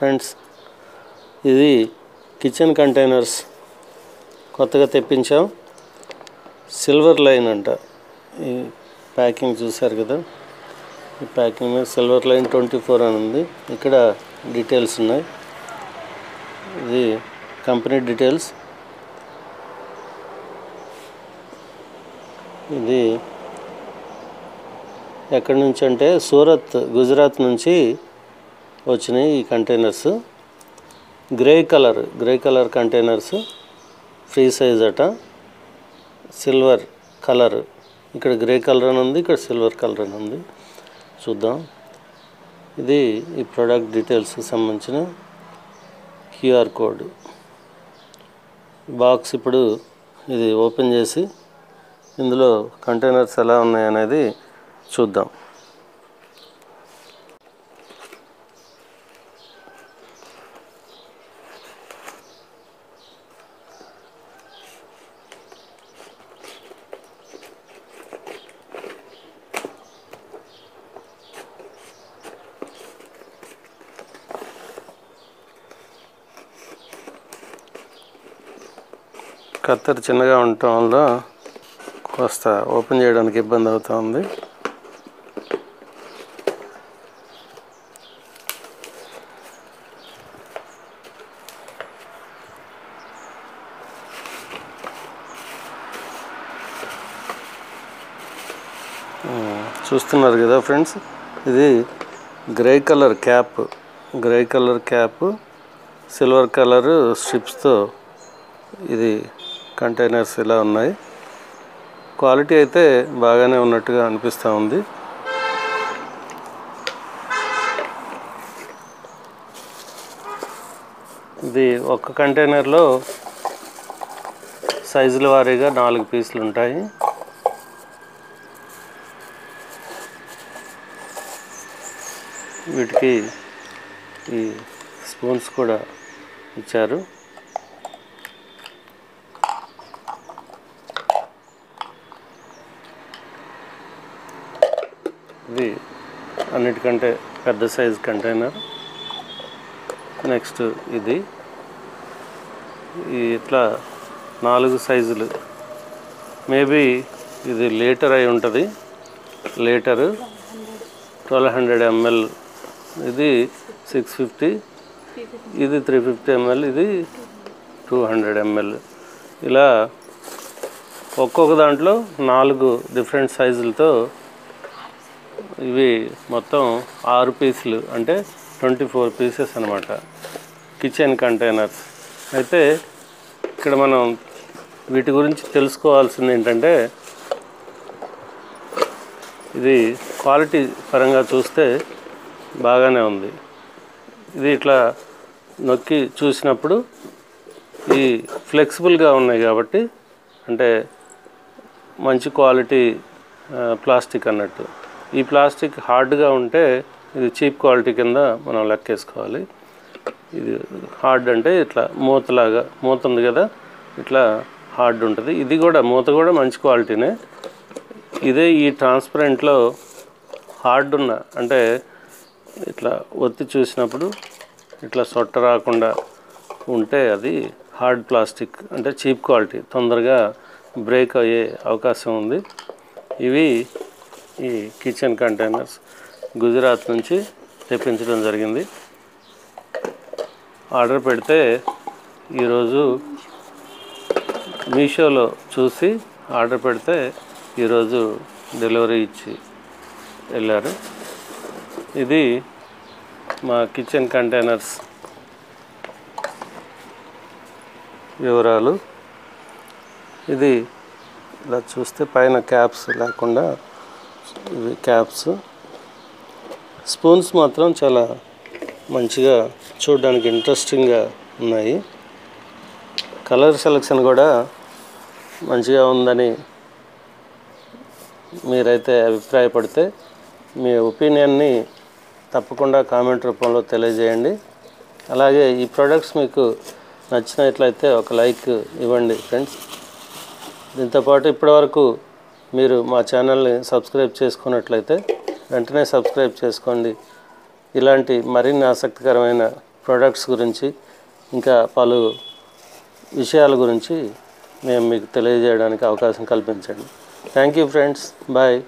Friends, ఇది kitchen containers కొత్తగా తెప్పించాం. Silver line అంట. ఈ ప్యాకింగ్ చూసారు కదా, ఈ ప్యాకింగ్ మీద సిల్వర్ లైన్ 24 అని ఉంది. ఇక్కడ డీటెయిల్స్ ఉన్నాయి. ఇది కంపెనీ డీటెయిల్స్. ఇది ఎక్కడి నుంచి అంటే సూరత్, గుజరాత్ నుంచి వచ్చినాయి ఈ containers. Grey colour containers, free size అట. సిల్వర్ కలర్, ఇక్కడ గ్రే కలర్ అని ఉంది, ఇక్కడ సిల్వర్ కలర్ అని ఉంది. చూద్దాం. ఇది ఈ ప్రోడక్ట్ డీటెయిల్స్కి సంబంధించిన QR కోడ్. బాక్స్ ఇప్పుడు ఇది ఓపెన్ చేసి ఇందులో కంటైనర్స్ ఎలా ఉన్నాయనేది చూద్దాం. కత్తెర చిన్నగా ఉండటం వల్ల కాస్త ఓపెన్ చేయడానికి ఇబ్బంది అవుతుంది. చూస్తున్నారు కదా ఫ్రెండ్స్, ఇది grey colour cap, silver colour స్ట్రిప్స్తో ఇది కంటైనర్స్ ఇలా ఉన్నాయి. క్వాలిటీ అయితే బాగానే ఉన్నట్టుగా అనిపిస్తూ ఉంది. ఇది ఒక కంటైనర్లో సైజుల వారీగా 4 పీసులు ఉంటాయి. వీటికి ఈ స్పూన్స్ కూడా ఇచ్చారు. ఇది అన్నిటికంటే పెద్ద సైజ్ కంటైనర్. నెక్స్ట్ ఇది ఇట్లా 4 సైజులు. మేబీ ఇది లీటర్ అయి ఉంటుంది. లీటరు 1200 ml, ఇది 650, ఇది 350 ml, ఇది 200 ml. ఇలా ఒక్కొక్క దాంట్లో 4 డిఫరెంట్ సైజులతో ఇవి మొత్తం 6 పీసులు, అంటే 24 పీసెస్ అన్నమాట కిచెన్ కంటైనర్స్. అయితే ఇక్కడ మనం వీటి గురించి తెలుసుకోవాల్సింది ఏంటంటే, ఇది క్వాలిటీ పరంగా చూస్తే బాగానే ఉంది. ఇది ఇట్లా నొక్కి చూసినప్పుడు ఈ ఫ్లెక్సిబుల్గా ఉన్నాయి కాబట్టి, అంటే మంచి క్వాలిటీ ప్లాస్టిక్ అన్నట్టు. ఈ ప్లాస్టిక్ హార్డ్గా ఉంటే ఇది చీప్ క్వాలిటీ కింద మనం లెక్కేసుకోవాలి. ఇది హార్డ్ అంటే ఇట్లా మూత ఉంది కదా, ఇట్లా హార్డ్ ఉంటుంది. ఇది కూడా మూత కూడా మంచి క్వాలిటీనే. ఇదే ఈ ట్రాన్స్పరెంట్లో హార్డ్ ఉన్న, అంటే ఇట్లా ఒత్తి చూసినప్పుడు ఇట్లా సొట్ట రాకుండా ఉంటే అది హార్డ్ ప్లాస్టిక్, అంటే చీప్ క్వాలిటీ, తొందరగా బ్రేక్ అయ్యే అవకాశం ఉంది. ఇవి ఈ కిచెన్ కంటైనర్స్ గుజరాత్ నుంచి తెప్పించడం జరిగింది. ఆర్డర్ పెడితే ఈరోజు మీషోలో చూసి ఆర్డర్ పెడితే ఈరోజు డెలివరీ ఇచ్చి వెళ్ళారు. ఇది మా కిచెన్ కంటైనర్స్ వివరాలు. ఇది ఇలా చూస్తే పైన క్యాప్స్ లేకుండా ఇవి క్యాప్స్. స్పూన్స్ మాత్రం చాలా మంచిగా చూడడానికి ఇంట్రెస్టింగ్గా ఉన్నాయి. కలర్ సెలెక్షన్ కూడా మంచిగా ఉందని మీరైతే అభిప్రాయపడితే మీ ఒపీనియన్ని తప్పకుండా కామెంట్ రూపంలో తెలియజేయండి. అలాగే ఈ ప్రోడక్ట్స్ మీకు నచ్చినట్లయితే ఒక లైక్ ఇవ్వండి ఫ్రెండ్స్. దీంతోపాటు ఇప్పటివరకు మీరు మా ఛానల్ని సబ్స్క్రైబ్ చేసుకున్నట్లయితే వెంటనే సబ్స్క్రైబ్ చేసుకోండి. ఇలాంటి మరిన్ని ఆసక్తికరమైన ప్రొడక్ట్స్ గురించి ఇంకా పలు విషయాల గురించి మేము మీకు తెలియజేయడానికి అవకాశం కల్పించండి. Thank you friends. బాయ్.